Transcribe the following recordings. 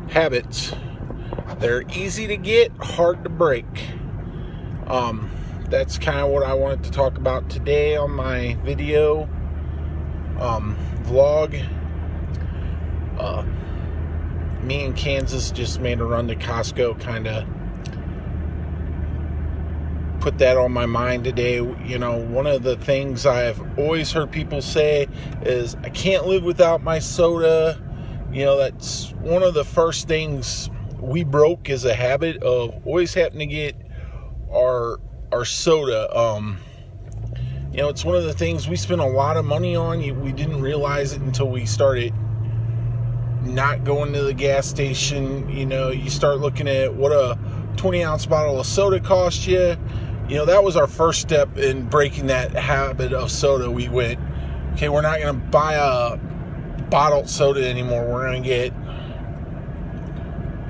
habits. They're easy to get, hard to break. That's kind of what I wanted to talk about today on my video vlog. Me and Kansas just made a run to Costco, kind of put that on my mind today. You know, one of the things I've always heard people say is, I can't live without my soda. You know, that's one of the first things we broke, is a habit of always having to get our soda. You know, it's one of the things we spend a lot of money on. We didn't realize it until we started not going to the gas station. You know, you start looking at what a 20-ounce bottle of soda costs you. You know, that was our first step in breaking that habit of soda. We went, okay, we're not going to buy a bottled soda anymore. We're going to get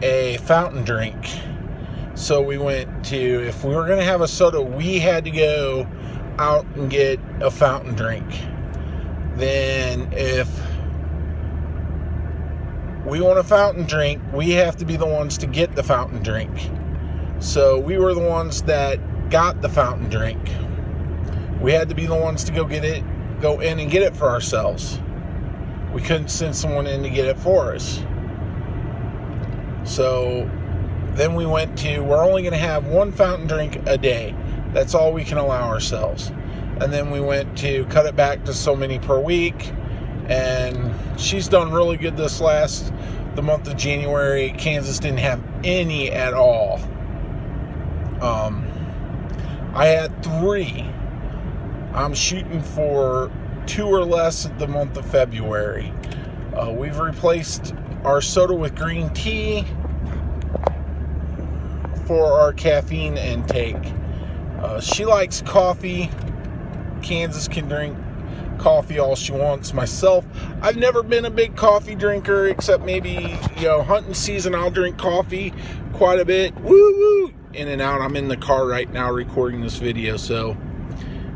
a fountain drink. So we went to, if we were going to have a soda, we had to go out and get a fountain drink. Then if we want a fountain drink, we have to be the ones to get the fountain drink. So we were the ones that got the fountain drink. We had to be the ones to go in and get it for ourselves. We couldn't send someone in to get it for us. So then we went to, we're only going to have one fountain drink a day. That's all we can allow ourselves. And then we went to cut it back to so many per week. And she's done really good the month of January. Kansas didn't have any at all. I had 3. I'm shooting for 2 or less the month of February. We've replaced our soda with green tea for our caffeine intake. She likes coffee. Kansas can drink coffee all she wants. Myself, I've never been a big coffee drinker, except maybe, hunting season, I'll drink coffee quite a bit. Woo woo! In and out. I'm in the car right now recording this video, so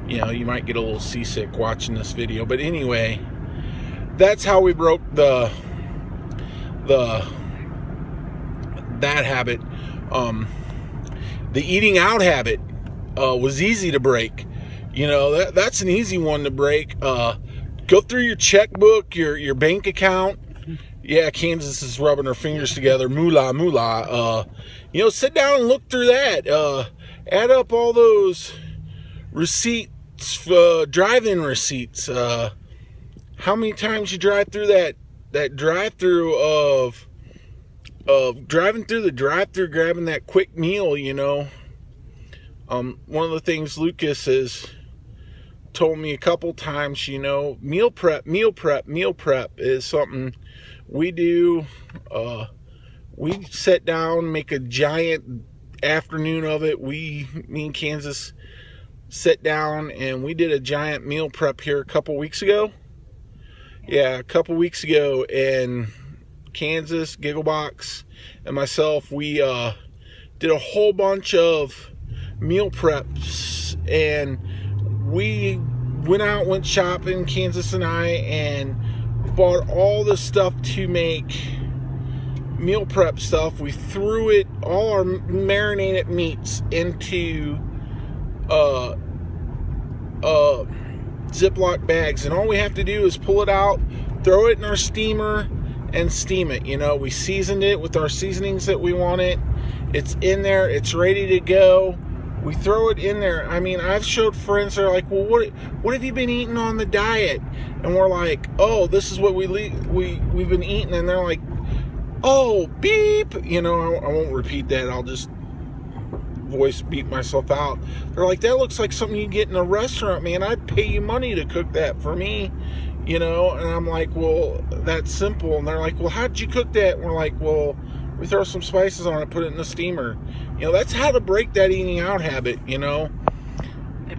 you might get a little seasick watching this video. But anyway, that's how we broke that habit. The eating out habit was easy to break. That's an easy one to break. Go through your checkbook, your bank account. Yeah, Kansas is rubbing her fingers together. Moolah, moolah. Sit down and look through that. Add up all those receipts, drive-in receipts. How many times you drive through that drive-through of driving through the drive-through, grabbing that quick meal. One of the things Lucas has told me a couple times, meal prep is something we do. We sit down, make a giant afternoon of it. Me and Kansas sit down and we did a giant meal prep here a couple weeks ago. Yeah, a couple weeks ago, and Kansas, Gigglebox, and myself, we did a whole bunch of meal preps, and we went shopping, Kansas and I, and bought all the stuff to make meal prep stuff. We threw all our marinated meats into Ziploc bags, and all we have to do is pull it out, throw it in our steamer, and steam it. We seasoned it with our seasonings that we wanted. It's in there, it's ready to go. We throw it in there. I mean, I've showed friends, they're like, well, what have you been eating on the diet? And we're like, oh, this is what we've been eating. And they're like, oh, beep. I won't repeat that. I'll just voice beep myself out. They're like, that looks like something you get in a restaurant, man. I'd pay you money to cook that for me. And I'm like, well, that's simple. And they're like, well, how'd you cook that? And we're like, well, we throw some spices on it, put it in the steamer. That's how to break that eating out habit. If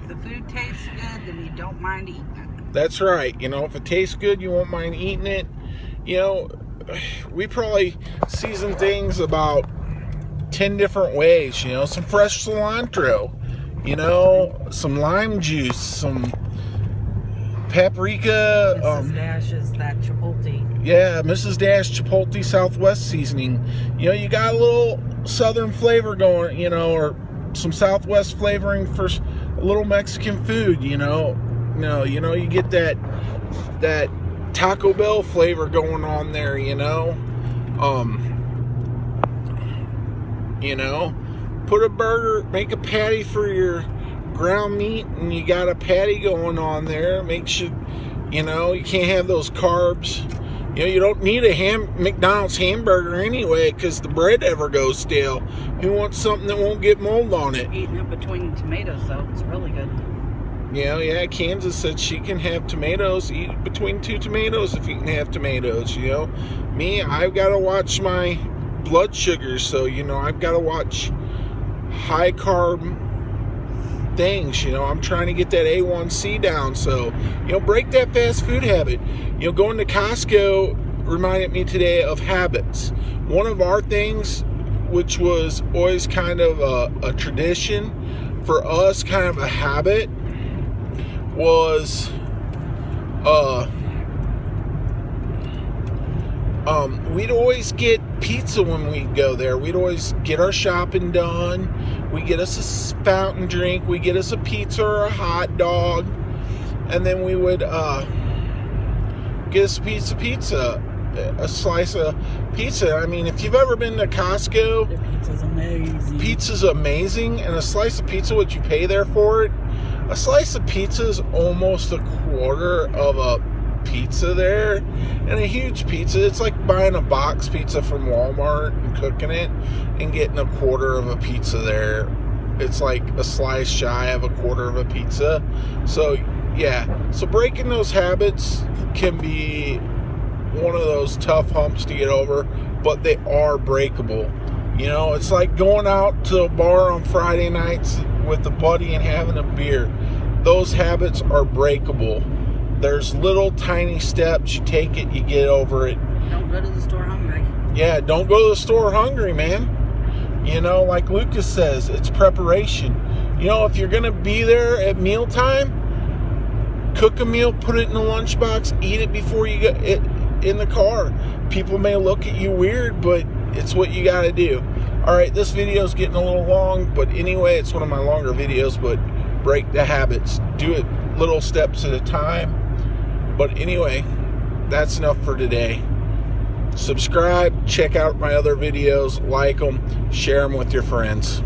the food tastes good, then you don't mind eating it. That's right. If it tastes good, you won't mind eating it. We probably season things about 10 different ways. Some fresh cilantro, some lime juice, some paprika. Mrs. Dash's that chipotle. Yeah, Mrs. Dash Chipotle Southwest seasoning. You know, you got a little southern flavor going, you know, or some Southwest flavoring for a little Mexican food, you know. No, you know, you get that Taco Bell flavor going on there, you know. You know, put a burger, make a patty for your ground meat, and you got a patty going on there. Make sure, you know, you can't have those carbs. You know, you don't need a McDonald's hamburger anyway, because the bread ever goes stale. You want something that won't get mold on it. Eating it between the tomatoes, though, it's really good. You know, yeah, Kansas said she can have tomatoes. Eat between 2 tomatoes if you can have tomatoes, you know. Me, I've got to watch my blood sugar, so, you know, I've got to watch high carb things, you know. I'm trying to get that A1C down, so, you know, break that fast food habit. You know, going to Costco reminded me today of habits. One of our things, which was always kind of a tradition for us, kind of a habit, was we'd always get pizza when we'd go there. We'd always get our shopping done. We get us a fountain drink. We get us a pizza or a hot dog, and then we would get us a slice of pizza. I mean, if you've ever been to Costco, The pizza's amazing. Pizza's amazing, and a slice of pizza, what you pay there for it, a slice of pizza is almost a quarter of a pizza there. And a huge pizza, it's like buying a box pizza from Walmart and cooking it and getting a quarter of a pizza there. It's like a slice shy of a quarter of a pizza. So yeah, so breaking those habits can be one of those tough humps to get over, but they are breakable. You know, it's like going out to a bar on Friday nights with a buddy and having a beer. Those habits are breakable. There's little tiny steps. You take it, you get over it. Don't go to the store hungry. Yeah, don't go to the store hungry, man. You know, like Lucas says, it's preparation. You know, if you're going to be there at mealtime, cook a meal, put it in a lunchbox, eat it before you get it in the car. People may look at you weird, but it's what you got to do. All right, this video is getting a little long, but anyway, it's one of my longer videos, but break the habits. Do it little steps at a time. But anyway, that's enough for today. Subscribe, check out my other videos, like them, share them with your friends.